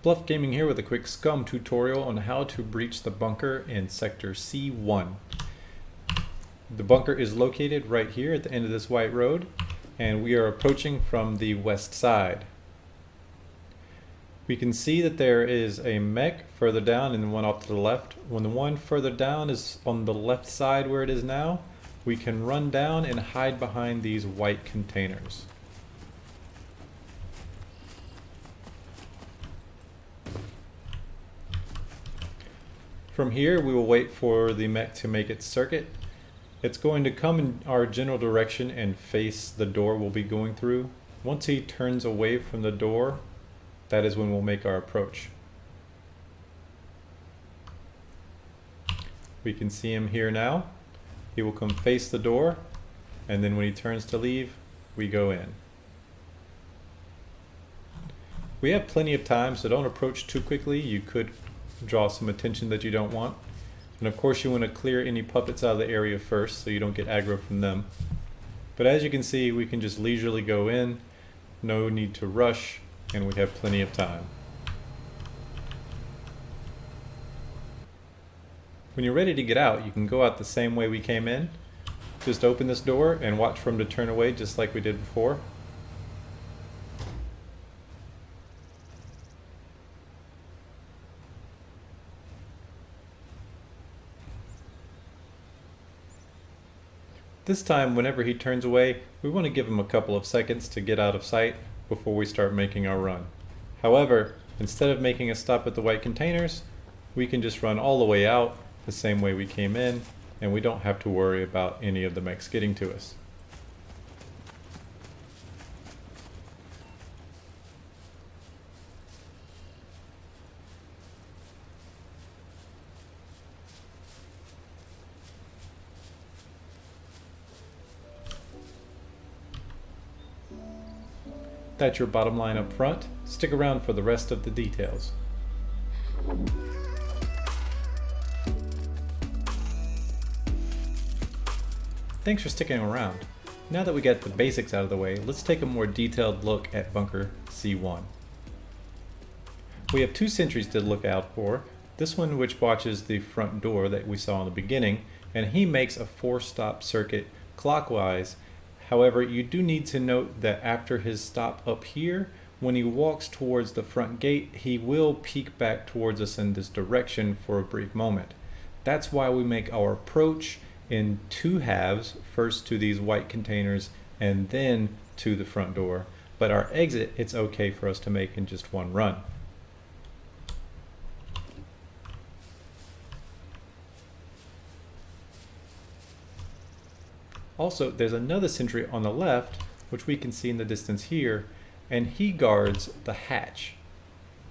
BLUF Gaming here with a quick SCUM tutorial on how to breach the bunker in Sector C1. The bunker is located right here at the end of this white road, and we are approaching from the west side. We can see that there is a mech further down and one off to the left. When the one further down is on the left side where it is now, we can run down and hide behind these white containers. From here, we will wait for the mech to make its circuit. It's going to come in our general direction and face the door we'll be going through. Once he turns away from the door, that is when we'll make our approach. We can see him here now. He will come face the door, and then when he turns to leave, we go in. We have plenty of time, so don't approach too quickly. You could draw some attention that you don't want. And of course you want to clear any puppets out of the area first so you don't get aggro from them. But as you can see, we can just leisurely go in, no need to rush, and we have plenty of time. When you're ready to get out, you can go out the same way we came in. Just open this door and watch for him to turn away just like we did before. This time, whenever he turns away, we want to give him a couple of seconds to get out of sight before we start making our run. However, instead of making a stop at the white containers, we can just run all the way out the same way we came in, and we don't have to worry about any of the mechs getting to us. That's your bottom line up front. Stick around for the rest of the details. Thanks for sticking around. Now that we got the basics out of the way, let's take a more detailed look at Bunker C1. We have two sentries to look out for. This one which watches the front door that we saw in the beginning, and he makes a 4-stop circuit clockwise. However, you do need to note that after his stop up here, when he walks towards the front gate, he will peek back towards us in this direction for a brief moment. That's why we make our approach in 2 halves, first to these white containers and then to the front door. But our exit, it's okay for us to make in just one run. Also, there's another sentry on the left, which we can see in the distance here, and he guards the hatch.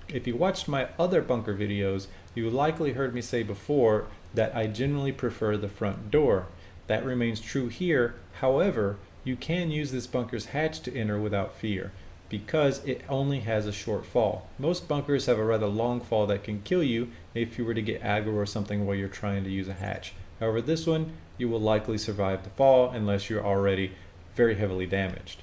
If you watched my other bunker videos, you likely heard me say before that I generally prefer the front door. That remains true here. However, you can use this bunker's hatch to enter without fear, because it only has a short fall. Most bunkers have a rather long fall that can kill you if you were to get aggro or something while you're trying to use a hatch. However, this one, you will likely survive the fall unless you're already very heavily damaged.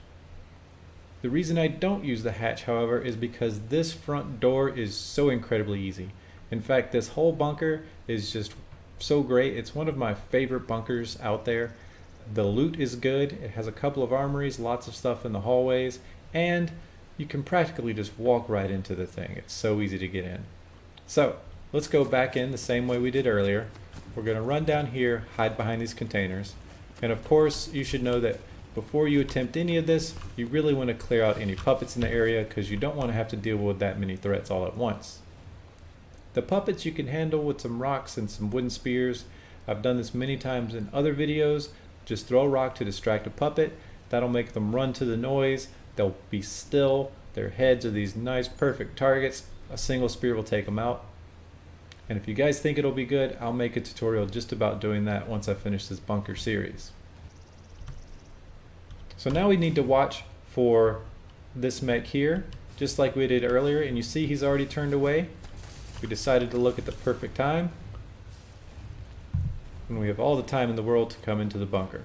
The reason I don't use the hatch, however, is because this front door is so incredibly easy. In fact, this whole bunker is just so great. It's one of my favorite bunkers out there. The loot is good. It has a couple of armories, lots of stuff in the hallways, and you can practically just walk right into the thing. It's so easy to get in. So let's go back in the same way we did earlier. We're going to run down here, hide behind these containers, and of course you should know that before you attempt any of this, you really want to clear out any puppets in the area because you don't want to have to deal with that many threats all at once. The puppets you can handle with some rocks and some wooden spears. I've done this many times in other videos. Just throw a rock to distract a puppet. That'll make them run to the noise. They'll be still. Their heads are these nice perfect targets. A single spear will take them out. And if you guys think it'll be good, I'll make a tutorial just about doing that once I finish this bunker series. So now we need to watch for this mech here, just like we did earlier, and you see he's already turned away. We decided to look at the perfect time, and we have all the time in the world to come into the bunker.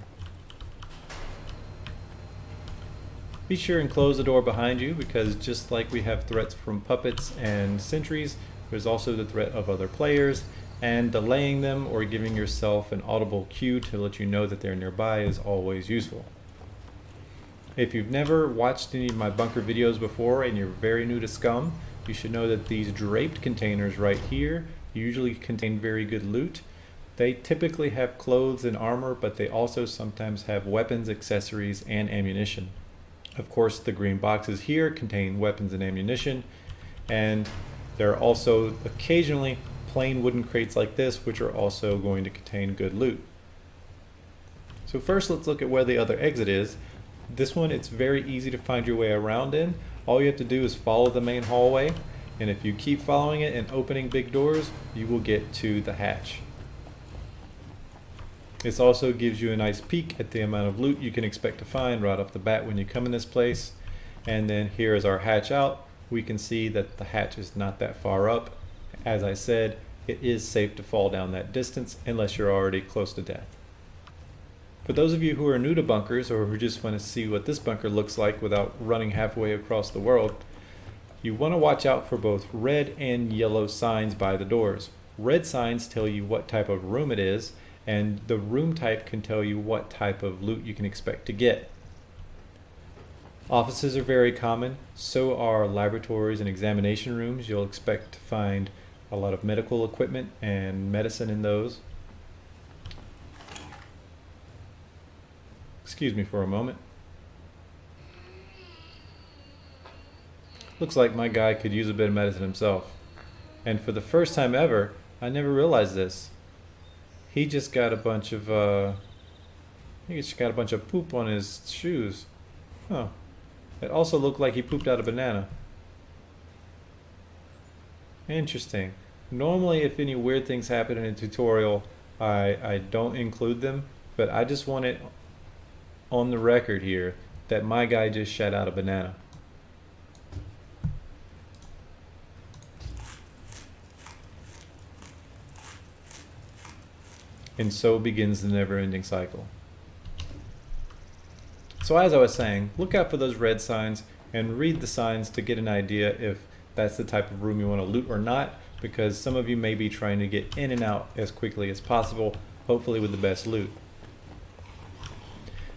Be sure and close the door behind you, because just like we have threats from puppets and sentries, there's also the threat of other players, and delaying them or giving yourself an audible cue to let you know that they're nearby is always useful. If you've never watched any of my bunker videos before and you're very new to SCUM, you should know that these draped containers right here usually contain very good loot. They typically have clothes and armor, but they also sometimes have weapons, accessories, and ammunition. Of course, the green boxes here contain weapons and ammunition, and there are also occasionally plain wooden crates like this, which are also going to contain good loot. So first, let's look at where the other exit is. This one, it's very easy to find your way around in. All you have to do is follow the main hallway, and if you keep following it and opening big doors, you will get to the hatch. This also gives you a nice peek at the amount of loot you can expect to find right off the bat when you come in this place. And then here is our hatch out. We can see that the hatch is not that far up. As I said, it is safe to fall down that distance unless you're already close to death. For those of you who are new to bunkers, or who just want to see what this bunker looks like without running halfway across the world, you want to watch out for both red and yellow signs by the doors. Red signs tell you what type of room it is, and the room type can tell you what type of loot you can expect to get. Offices are very common, so are laboratories and examination rooms. You'll expect to find a lot of medical equipment and medicine in those. Excuse me for a moment. Looks like my guy could use a bit of medicine himself. And for the first time ever, I never realized this. He just got a bunch of poop on his shoes. Huh. It also looked like he pooped out a banana. Interesting. Normally, if any weird things happen in a tutorial, I don't include them, but I just want it on the record here that my guy just shat out a banana. And so begins the never-ending cycle. So as I was saying, look out for those red signs and read the signs to get an idea if that's the type of room you want to loot or not, because some of you may be trying to get in and out as quickly as possible, hopefully with the best loot.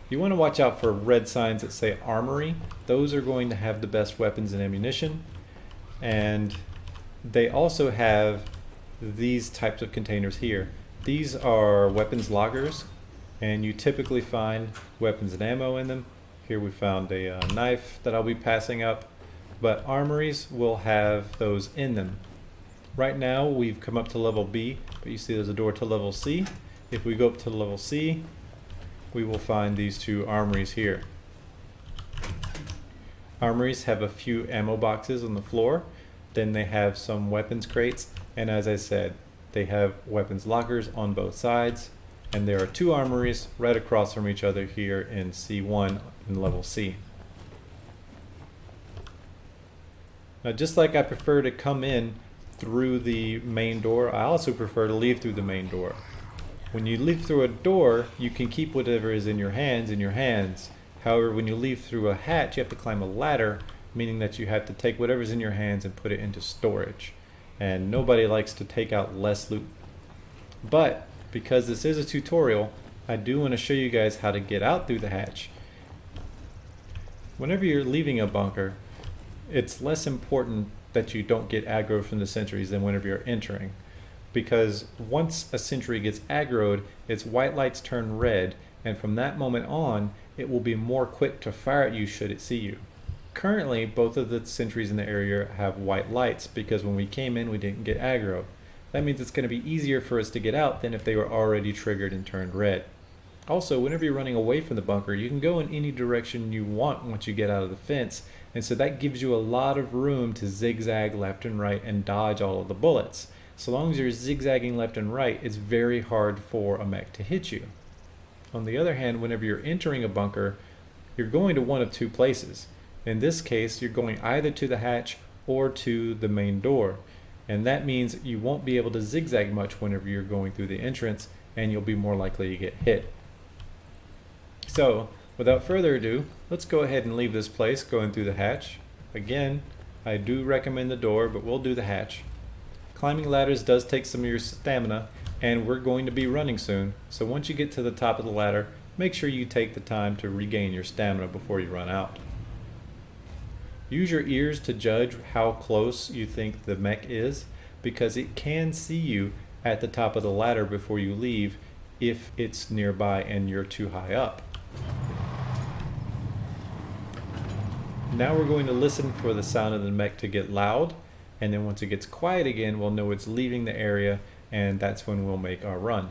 You want to watch out for red signs that say armory. Those are going to have the best weapons and ammunition, and they also have these types of containers here. These are weapons lockers, and you typically find weapons and ammo in them. Here we found a knife that I'll be passing up, but armories will have those in them. Right now we've come up to level B, but you see there's a door to level C. If we go up to level C, we will find these two armories here. Armories have a few ammo boxes on the floor, then they have some weapons crates, and as I said, they have weapons lockers on both sides, and there are two armories right across from each other here in C1 in level C. Now, just like I prefer to come in through the main door, I also prefer to leave through the main door. When you leave through a door, you can keep whatever is in your hands. However, when you leave through a hatch, you have to climb a ladder, meaning that you have to take whatever's in your hands and put it into storage. And nobody likes to take out less loot. But because this is a tutorial, I do want to show you guys how to get out through the hatch. Whenever you're leaving a bunker, it's less important that you don't get aggro from the sentries than whenever you're entering. Because once a sentry gets aggroed, its white lights turn red, and from that moment on, it will be more quick to fire at you should it see you. Currently, both of the sentries in the area have white lights because when we came in, we didn't get aggro. That means it's going to be easier for us to get out than if they were already triggered and turned red. Also, whenever you're running away from the bunker, you can go in any direction you want once you get out of the fence, and so that gives you a lot of room to zigzag left and right and dodge all of the bullets. So long as you're zigzagging left and right, it's very hard for a mech to hit you. On the other hand, whenever you're entering a bunker, you're going to one of two places. In this case, you're going either to the hatch or to the main door. And that means you won't be able to zigzag much whenever you're going through the entrance, and you'll be more likely to get hit. So Without further ado, let's go ahead and leave this place going through the hatch. Again, I do recommend the door, but we'll do the hatch. Climbing ladders does take some of your stamina, and we're going to be running soon, so once you get to the top of the ladder, make sure you take the time to regain your stamina before you run out. Use your ears to judge how close you think the mech is, because it can see you at the top of the ladder before you leave if it's nearby and you're too high up. Now we're going to listen for the sound of the mech to get loud, and then once it gets quiet again, we'll know it's leaving the area, and that's when we'll make our run.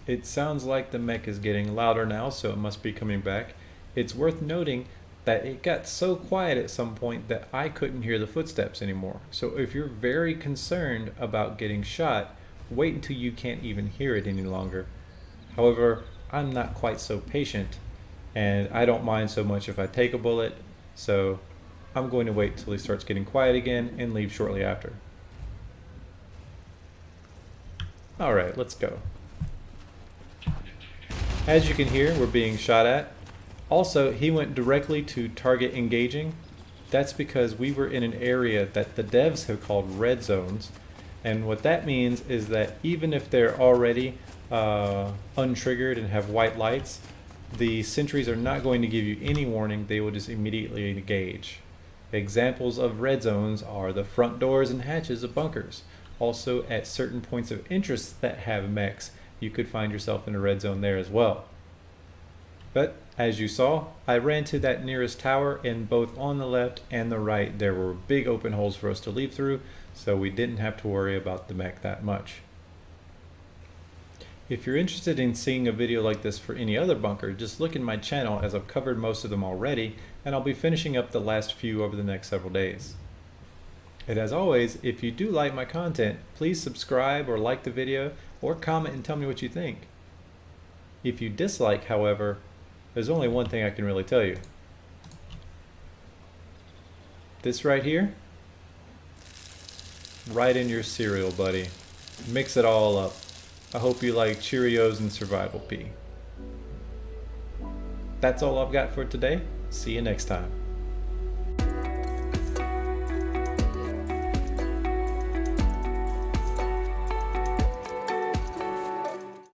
It sounds like the mech is getting louder now, so it must be coming back. It's worth noting that it got so quiet at some point that I couldn't hear the footsteps anymore. So if you're very concerned about getting shot, wait until you can't even hear it any longer. However, I'm not quite so patient, and I don't mind so much if I take a bullet, so I'm going to wait till he starts getting quiet again and leave shortly after. Alright, let's go. As you can hear, we're being shot at. Also, he went directly to target engaging. That's because we were in an area that the devs have called red zones, and what that means is that even if they're already untriggered and have white lights, the sentries are not going to give you any warning. They will just immediately engage. Examples of red zones are the front doors and hatches of bunkers. Also, at certain points of interest that have mechs, you could find yourself in a red zone there as well. But as you saw, I ran to that nearest tower, and both on the left and the right there were big open holes for us to leave through, so we didn't have to worry about the mech that much. If you're interested in seeing a video like this for any other bunker, just look in my channel, as I've covered most of them already, and I'll be finishing up the last few over the next several days. And as always, if you do like my content, please subscribe or like the video, or comment and tell me what you think. If you dislike, however, there's only one thing I can really tell you. This right here, right in your cereal, buddy. Mix it all up. I hope you like Cheerios and Survival Pea. That's all I've got for today. See you next time.